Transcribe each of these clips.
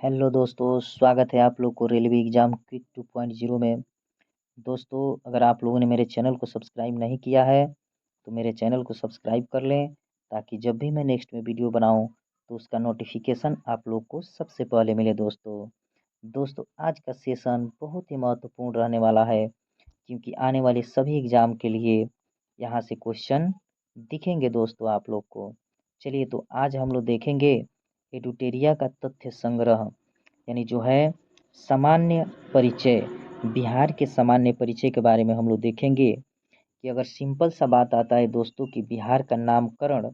Hello दोस्तों, स्वागत है आप लोग को रेलवे एग्ज़ाम क्विक 2.0 में। दोस्तों, अगर आप लोगों ने मेरे चैनल को सब्सक्राइब नहीं किया है तो मेरे चैनल को सब्सक्राइब कर लें, ताकि जब भी मैं नेक्स्ट में वीडियो बनाऊं तो उसका नोटिफिकेशन आप लोग को सबसे पहले मिले। दोस्तों आज का सेशन बहुत ही महत्वपूर्ण रहने वाला है, क्योंकि आने वाले सभी एग्ज़ाम के लिए यहाँ से क्वेश्चन दिखेंगे दोस्तों आप लोग को। चलिए, तो आज हम लोग देखेंगे एडुटेरिया का तथ्य संग्रह, यानी जो है सामान्य परिचय, बिहार के सामान्य परिचय के बारे में हम लोग देखेंगे कि अगर सिंपल सा बात आता है दोस्तों कि बिहार का नामकरण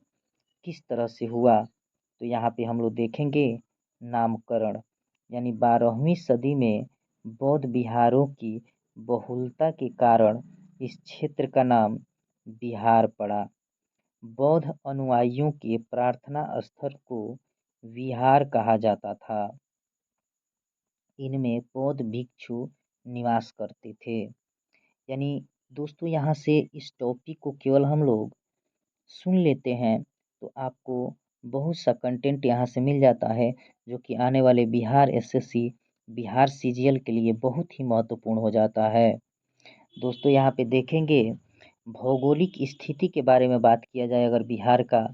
किस तरह से हुआ, तो यहाँ पे हम लोग देखेंगे नामकरण, यानी 12वीं सदी में बौद्ध बिहारों की बहुलता के कारण इस क्षेत्र का नाम बिहार पड़ा। बौद्ध अनुयायियों के प्रार्थना स्थल को विहार कहा जाता था। इनमें बौद्ध भिक्षु निवास करते थे। यानी दोस्तों, यहाँ से इस टॉपिक को केवल हम लोग सुन लेते हैं तो आपको बहुत सा कंटेंट यहाँ से मिल जाता है, जो कि आने वाले बिहार एसएससी, बिहार सीजीएल के लिए बहुत ही महत्वपूर्ण हो जाता है। दोस्तों यहाँ पे देखेंगे, भौगोलिक स्थिति के बारे में बात किया जाए अगर बिहार का,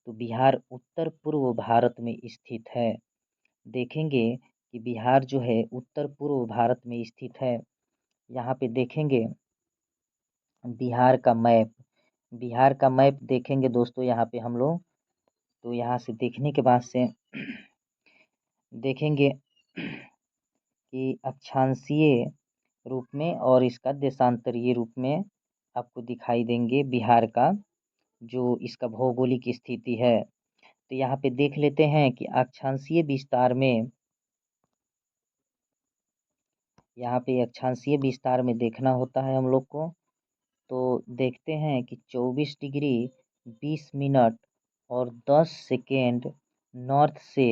तो बिहार उत्तर पूर्व भारत में स्थित है। देखेंगे कि बिहार जो है उत्तर पूर्व भारत में स्थित है। यहाँ पे देखेंगे बिहार का मैप, बिहार का मैप देखेंगे दोस्तों यहाँ पे हम लोग, तो यहाँ से देखने के बाद से देखेंगे कि अक्षांशीय रूप में और इसका देशांतरीय रूप में आपको दिखाई देंगे बिहार का जो इसका भौगोलिक स्थिति है। तो यहाँ पे देख लेते हैं कि अक्षांशीय विस्तार में, यहाँ पे अक्षांशीय विस्तार में देखना होता है हम लोग को। तो देखते हैं कि 24 डिग्री 20 मिनट और 10 सेकेंड नॉर्थ से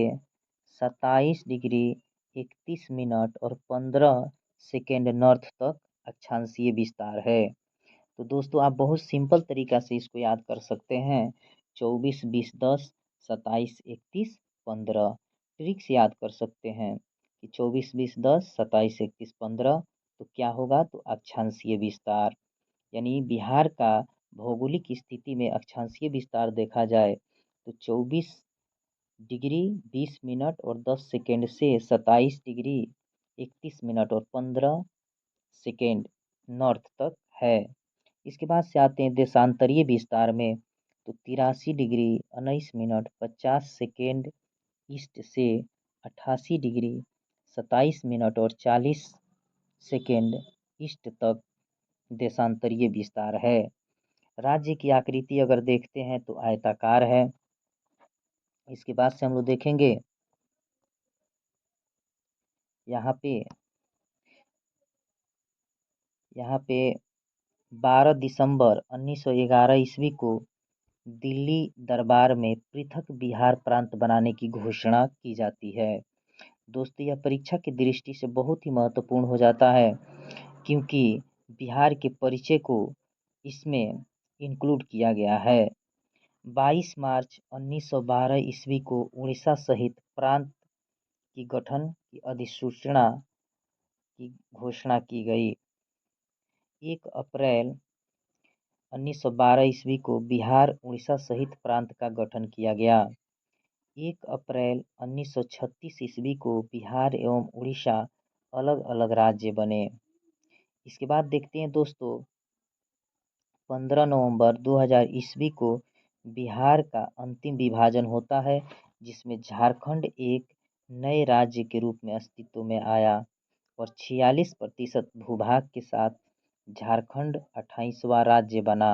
27 डिग्री 31 मिनट और 15 सेकेंड नॉर्थ तक अक्षांशीय विस्तार है। तो दोस्तों आप बहुत सिंपल तरीका से इसको याद कर सकते हैं। 24 20 10 27 31 15 ट्रिक से याद कर सकते हैं कि 24 20 10 27 31 15 तो क्या होगा, तो अक्षांशीय विस्तार। यानी बिहार का भौगोलिक स्थिति में अक्षांशीय विस्तार देखा जाए तो 24 डिग्री 20 मिनट और 10 सेकेंड से 27 डिग्री 31 मिनट और 15 सेकेंड नॉर्थ तक है। इसके बाद से आते हैं देशांतरीय विस्तार में, तो 83 डिग्री 19 मिनट 50 सेकेंड ईस्ट से 88 डिग्री 27 मिनट और 40 सेकेंड ईस्ट तक देशांतरीय विस्तार है। राज्य की आकृति अगर देखते हैं तो आयताकार है। इसके बाद से हम लोग देखेंगे यहाँ पे 12 दिसंबर 1911 ईस्वी को दिल्ली दरबार में पृथक बिहार प्रांत बनाने की घोषणा की जाती है। दोस्तों यह परीक्षा की दृष्टि से बहुत ही महत्वपूर्ण हो जाता है, क्योंकि बिहार के परिचय को इसमें इंक्लूड किया गया है। 22 मार्च 1912 ईस्वी को उड़ीसा सहित प्रांत की गठन की अधिसूचना की घोषणा की गई। 1 अप्रैल 1912 ईस्वी को बिहार उड़ीसा सहित प्रांत का गठन किया गया। 1 अप्रैल 1936 ईस्वी को बिहार एवं उड़ीसा अलग अलग राज्य बने। इसके बाद देखते हैं दोस्तों 15 नवंबर 2000 ईस्वी को बिहार का अंतिम विभाजन होता है, जिसमें झारखंड एक नए राज्य के रूप में अस्तित्व में आया और 46% भूभाग के साथ झारखंड 28वां राज्य बना।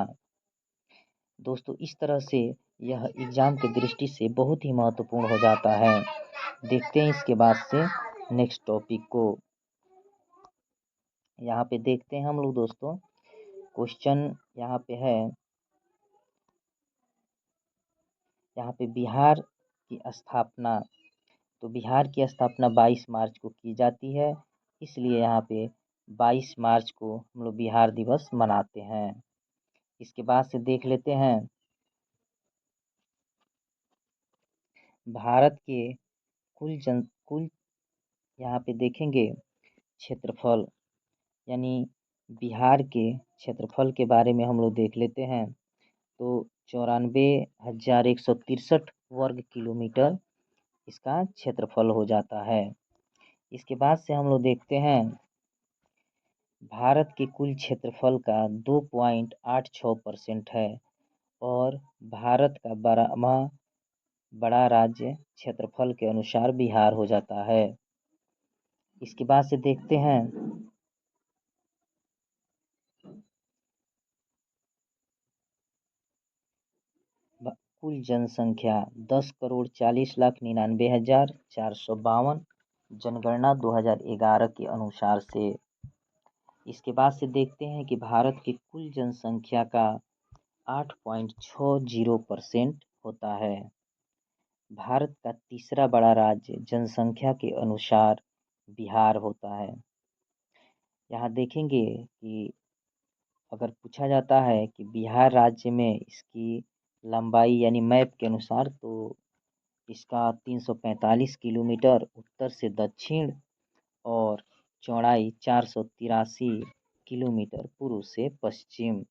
दोस्तों इस तरह से यह एग्जाम की दृष्टि से बहुत ही महत्वपूर्ण हो जाता है। देखते हैं इसके बाद से नेक्स्ट टॉपिक को। यहाँ पे देखते हैं हम लोग दोस्तों, क्वेश्चन यहाँ पे है, यहाँ पे बिहार की स्थापना, तो बिहार की स्थापना 22 मार्च को की जाती है, इसलिए यहाँ पे 22 मार्च को हम लोग बिहार दिवस मनाते हैं। इसके बाद से देख लेते हैं भारत के कुल यहाँ पे देखेंगे क्षेत्रफल, यानी बिहार के क्षेत्रफल के बारे में हम लोग देख लेते हैं। तो 94,163 वर्ग किलोमीटर इसका क्षेत्रफल हो जाता है। इसके बाद से हम लोग देखते हैं भारत के कुल क्षेत्रफल का 2.86% है और भारत का बड़ा राज्य क्षेत्रफल के अनुसार बिहार हो जाता है। इसके बाद से देखते हैं कुल जनसंख्या 10,40,99,452 जनगणना 2011 के अनुसार से। इसके बाद से देखते हैं कि भारत की कुल जनसंख्या का 8.60% होता है। भारत का तीसरा बड़ा राज्य जनसंख्या के अनुसार बिहार होता है। यहाँ देखेंगे कि अगर पूछा जाता है कि बिहार राज्य में इसकी लंबाई यानी मैप के अनुसार, तो इसका 345 किलोमीटर उत्तर से दक्षिण और चौड़ाई 483 किलोमीटर पूर्व से पश्चिम।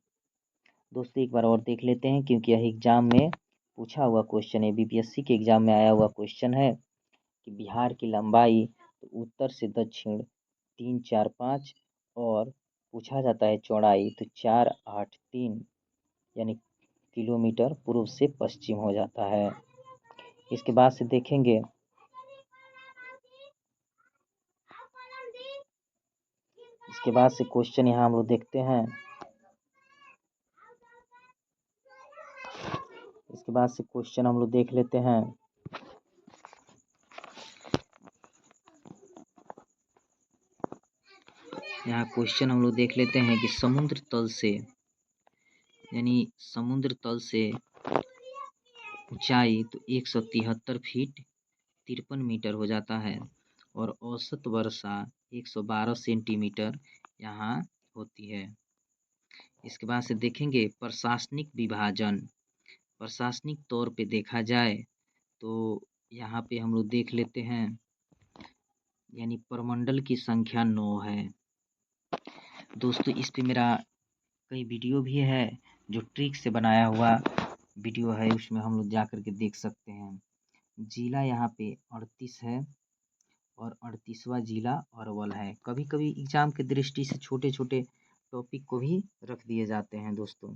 दोस्तों एक बार और देख लेते हैं क्योंकि यह एग्जाम में पूछा हुआ क्वेश्चन है, बीपीएससी के एग्जाम में आया हुआ क्वेश्चन है कि बिहार की लंबाई तो उत्तर से दक्षिण 345 और पूछा जाता है चौड़ाई तो 483 यानी किलोमीटर पूर्व से पश्चिम हो जाता है। इसके बाद से देखेंगे इसके बाद से क्वेश्चन यहाँ हम लोग देखते हैं। इसके बाद से क्वेश्चन हम लोग देख लेते हैं। यहाँ क्वेश्चन हम लोग देख लेते हैं कि समुद्र तल से ऊंचाई तो 173 फीट 53 मीटर हो जाता है और औसत वर्षा 112 सेंटीमीटर यहाँ होती है। इसके बाद से देखेंगे प्रशासनिक विभाजन। प्रशासनिक तौर पे देखा जाए तो यहाँ पे हम लोग देख लेते हैं, यानी प्रमंडल की संख्या 9 है। दोस्तों इस पे मेरा कई वीडियो भी है जो ट्रिक से बनाया हुआ वीडियो है, उसमें हम लोग जा कर के देख सकते हैं। जिला यहाँ पे 38 है और 38वां जिला अरवल है। कभी कभी एग्जाम की दृष्टि से छोटे छोटे टॉपिक को भी रख दिए जाते हैं दोस्तों।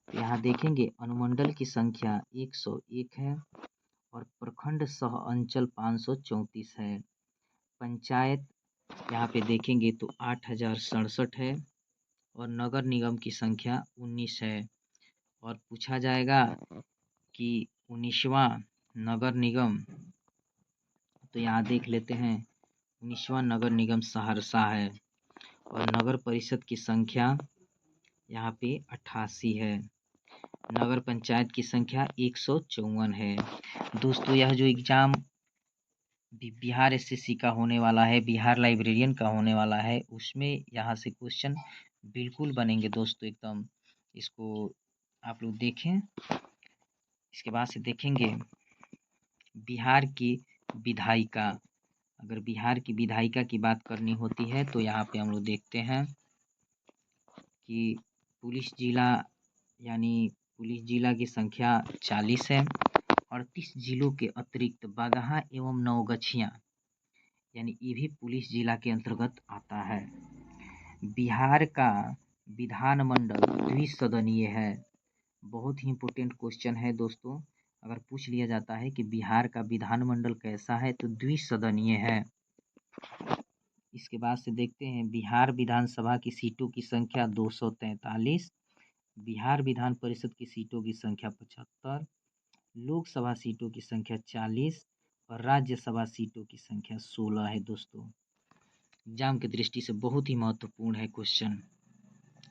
यहाँ देखेंगे अनुमंडल की संख्या 101 है और प्रखंड सह अंचल 534 है। पंचायत यहाँ पे देखेंगे तो 8,067 है और नगर निगम की संख्या 19 है। और पूछा जाएगा कि 19वां नगर निगम, तो यहाँ देख लेते हैं 19वां नगर निगम सहरसा है और नगर परिषद की संख्या यहाँ पे 88 है। नगर पंचायत की संख्या 154 है। दोस्तों यह जो एग्ज़ाम बिहार एसएससी का होने वाला है, बिहार लाइब्रेरियन का होने वाला है, उसमें यहाँ से क्वेश्चन बिल्कुल बनेंगे दोस्तों एकदम। इसको आप लोग देखें। इसके बाद से देखेंगे बिहार की विधायिका। अगर बिहार की विधायिका की बात करनी होती है तो यहाँ पे हम लोग देखते हैं कि पुलिस जिला की संख्या 40 है। 38 जिलों के अतिरिक्त बागहा एवं नवगछिया यानी ये भी पुलिस जिला के अंतर्गत आता है। बिहार का विधानमंडल द्विसदनीय है। बहुत ही इम्पोर्टेंट क्वेश्चन है दोस्तों। अगर पूछ लिया जाता है कि बिहार का विधानमंडल कैसा है तो द्विसदनीय है। इसके बाद से देखते हैं बिहार विधानसभा की सीटों की संख्या 243, बिहार विधान परिषद की सीटों की संख्या 75, लोकसभा सीटों की संख्या 40 और राज्यसभा सीटों की संख्या 16 है दोस्तों। एग्जाम की दृष्टि से बहुत ही महत्वपूर्ण है क्वेश्चन।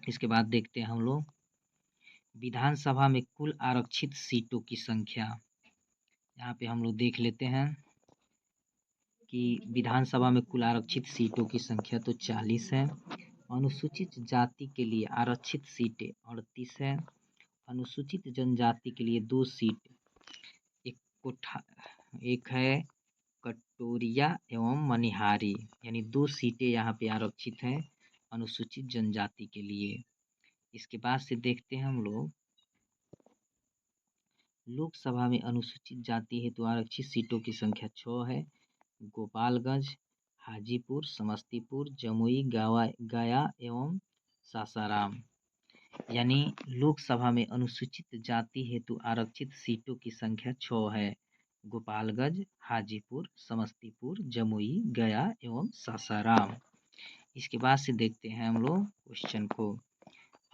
इसके बाद देखते हैं हम लोग विधानसभा में कुल आरक्षित सीटों की संख्या। यहाँ पे हम लोग देख लेते हैं कि विधानसभा में कुल आरक्षित सीटों की संख्या तो 40 है। अनुसूचित जाति के लिए आरक्षित सीटें 38 है। अनुसूचित जनजाति के लिए 2 सीट, एक है कटोरिया एवं मनिहारी, यानी 2 सीटें यहाँ पे आरक्षित हैं अनुसूचित जनजाति के लिए। इसके बाद से देखते हैं हम लोग लोकसभा में अनुसूचित जाति हेतु आरक्षित सीटों की संख्या 6 है। गोपालगंज, हाजीपुर, समस्तीपुर, जमुई, गया एवं सासाराम। यानी लोकसभा में अनुसूचित जाति हेतु आरक्षित सीटों की संख्या 6 है। गोपालगंज, हाजीपुर, समस्तीपुर, जमुई, गया एवं सासाराम। इसके बाद से देखते हैं हम लोग क्वेश्चन को।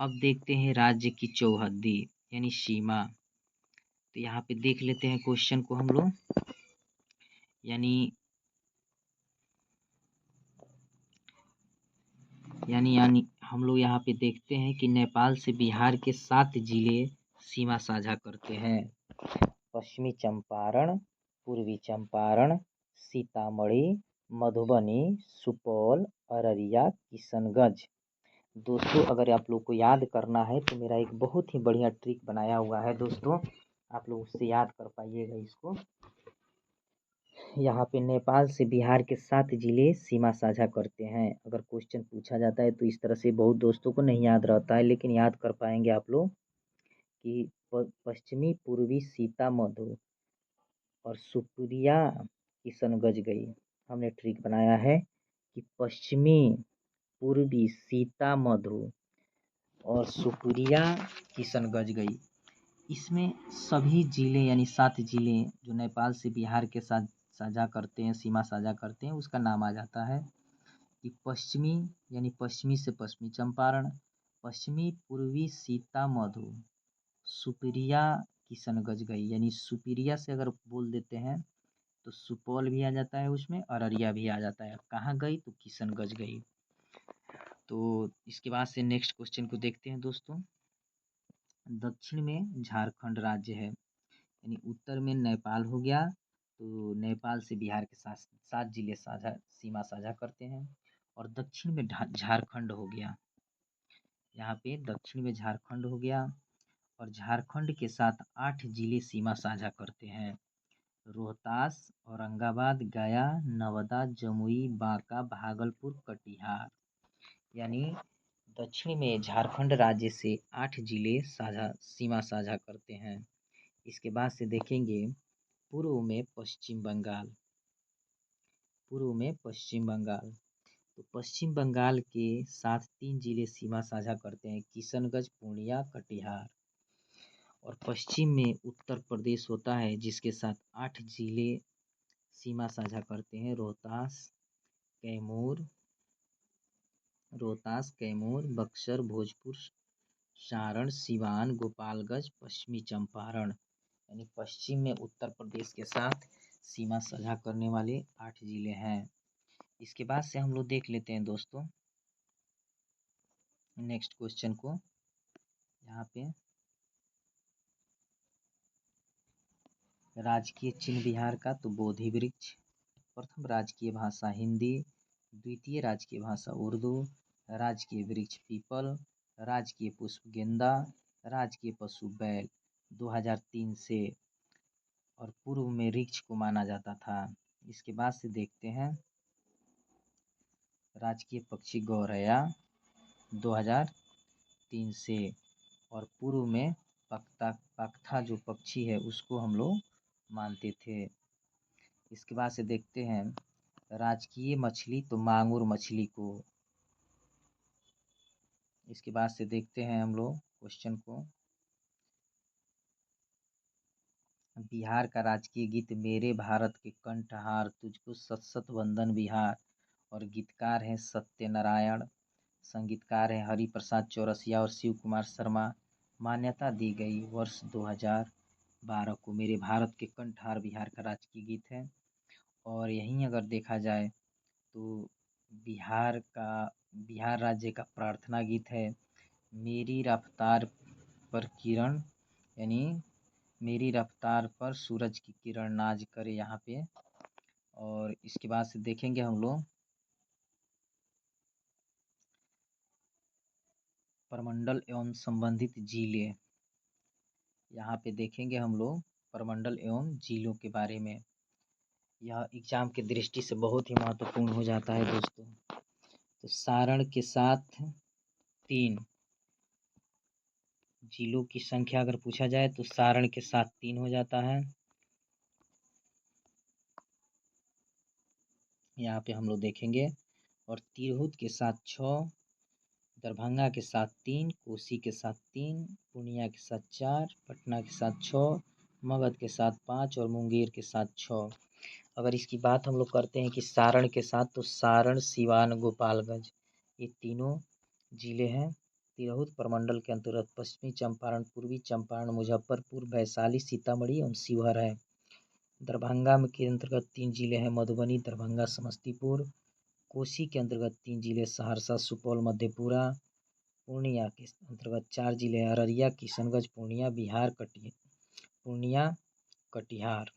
अब देखते हैं राज्य की चौहद्दी यानी सीमा। तो यहाँ पे देख लेते हैं क्वेश्चन को हम लोग। यानी हम लोग यहाँ पे देखते हैं कि नेपाल से बिहार के 7 जिले सीमा साझा करते हैं। पश्चिमी चंपारण, पूर्वी चंपारण, सीतामढ़ी, मधुबनी, सुपौल, अररिया, किशनगंज। दोस्तों अगर आप लोग को याद करना है तो मेरा एक बहुत ही बढ़िया ट्रिक बनाया हुआ है दोस्तों, आप लोग उससे याद कर पाइएगा इसको। यहाँ पे नेपाल से बिहार के 7 जिले सीमा साझा करते हैं। अगर क्वेश्चन पूछा जाता है तो इस तरह से बहुत दोस्तों को नहीं याद रहता है, लेकिन याद कर पाएंगे आप लोग कि पश्चिमी पूर्वी सीतामढ़ी और सुपुरिया किशनगंज गई। हमने ट्रिक बनाया है कि पश्चिमी पूर्वी सीतामढ़ी और सुपुरिया किशनगंज गई। इसमें सभी जिले यानी 7 जिले जो नेपाल से बिहार के साथ साझा करते हैं, सीमा साझा करते हैं, उसका नाम आ जाता है कि पश्चिमी यानी पश्चिमी से पश्चिमी चंपारण, पश्चिमी पूर्वी सीतामढ़ी, सुपिरिया किशनगंज गई। यानी सुपिरिया से अगर बोल देते हैं तो सुपौल भी आ जाता है, उसमें अररिया भी आ जाता है। कहाँ गई तो किशनगंज गई। तो इसके बाद से नेक्स्ट क्वेश्चन को देखते हैं दोस्तों। दक्षिण में झारखंड राज्य है, यानी उत्तर में नेपाल हो गया, तो नेपाल से बिहार के साथ 7 जिले सीमा साझा करते हैं। और दक्षिण में झारखंड हो गया, यहाँ पे दक्षिण में झारखंड हो गया और झारखंड के साथ 8 जिले सीमा साझा करते हैं। रोहतास, औरंगाबाद, गया, नवादा, जमुई, बांका, भागलपुर, कटिहार। यानी दक्षिण में झारखंड राज्य से 8 जिले सीमा साझा करते हैं। इसके बाद से देखेंगे पूर्व में पश्चिम बंगाल। पूर्व में पश्चिम बंगाल, तो पश्चिम बंगाल के साथ 3 जिले सीमा साझा करते हैं, किशनगंज, पूर्णिया, कटिहार। और पश्चिम में उत्तर प्रदेश होता है जिसके साथ 8 जिले सीमा साझा करते हैं, रोहतास, कैमूर, बक्सर, भोजपुर, सारण, सिवान, गोपालगंज, पश्चिमी चंपारण। यानी पश्चिम में उत्तर प्रदेश के साथ सीमा साझा करने वाले 8 जिले हैं। इसके बाद से हम लोग देख लेते हैं दोस्तों नेक्स्ट क्वेश्चन को। यहाँ पे राजकीय चिन्ह बिहार का तो बोधि वृक्ष, प्रथम राजकीय भाषा हिंदी, द्वितीय राजकीय भाषा उर्दू, राजकीय वृक्ष पीपल, राजकीय पुष्प गेंदा, राजकीय पशु बैल 2003 से, और पूर्व में वृक्ष को माना जाता था। इसके बाद से देखते हैं राजकीय पक्षी गौरैया 2003 से, और पूर्व में पख्ता जो पक्षी है उसको हम लोग मानते थे। इसके बाद से देखते हैं राजकीय मछली तो मांगुर मछली को। इसके बाद से देखते हैं हम लोग क्वेश्चन को। बिहार का राजकीय गीत मेरे भारत के कंठहार तुझको सत सत वंदन बिहार, और गीतकार हैं सत्यनारायण, संगीतकार हैं हरिप्रसाद चौरसिया और शिव कुमार शर्मा। मान्यता दी गई वर्ष 2012 को। मेरे भारत के कंठहार बिहार का राजकीय गीत है। और यहीं अगर देखा जाए तो बिहार राज्य का प्रार्थना गीत है मेरी रफ्तार पर किरण, यानी मेरी रफ्तार पर सूरज की किरण नाज करे यहाँ पे। और इसके बाद से देखेंगे हम लोग प्रमंडल एवं संबंधित जिले। यहाँ पे देखेंगे हम लोग प्रमंडल एवं जिलों के बारे में। यह एग्जाम की दृष्टि से बहुत ही महत्वपूर्ण हो जाता है दोस्तों। तो सारण के साथ 3 जिलों की संख्या अगर पूछा जाए तो सारण के साथ 3 हो जाता है। यहाँ पे हम लोग देखेंगे। और तिरहुत के साथ 6, दरभंगा के साथ 3, कोसी के साथ 3, पूर्णिया के साथ 4, पटना के साथ 6, मगध के साथ 5 और मुंगेर के साथ 6। अगर इसकी बात हम लोग करते हैं कि सारण के साथ, तो सारण, सिवान, गोपालगंज ये तीनों जिले हैं। तिरहुत प्रमंडल के अंतर्गत पश्चिमी चंपारण, पूर्वी चंपारण, मुजफ्फरपुर, वैशाली, सीतामढ़ी और शिवहर है। दरभंगा में के अंतर्गत 3 जिले हैं, मधुबनी, दरभंगा, समस्तीपुर। कोसी के अंतर्गत 3 जिले, सहरसा, सुपौल, मधेपुरा। पूर्णिया के अंतर्गत 4 जिले हैं, अररिया, किशनगंज, पूर्णिया, कटिहार।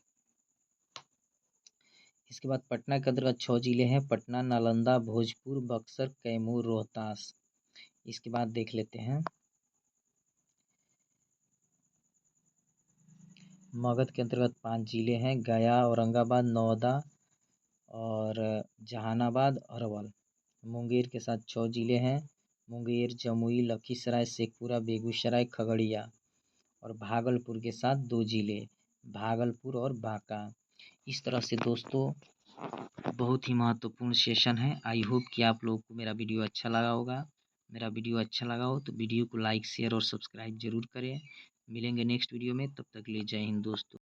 इसके बाद पटना के अंतर्गत 6 जिले हैं, पटना, नालंदा, भोजपुर, बक्सर, कैमूर, रोहतास। इसके बाद देख लेते हैं मगध के अंतर्गत 5 जिले हैं, गया, औरंगाबाद, नौदा और जहानाबाद, अरवल। मुंगेर के साथ 6 जिले हैं, मुंगेर, जमुई, लखीसराय, शेखपुरा, बेगूसराय, खगड़िया। और भागलपुर के साथ 2 जिले, भागलपुर और बांका। इस तरह से दोस्तों बहुत ही महत्वपूर्ण सेशन है। आई होप कि आप लोगों को मेरा वीडियो अच्छा लगा होगा। मेरा वीडियो अच्छा लगा हो तो वीडियो को लाइक, शेयर और सब्सक्राइब जरूर करें। मिलेंगे नेक्स्ट वीडियो में, तब तक के लिए जय हिंद दोस्तों।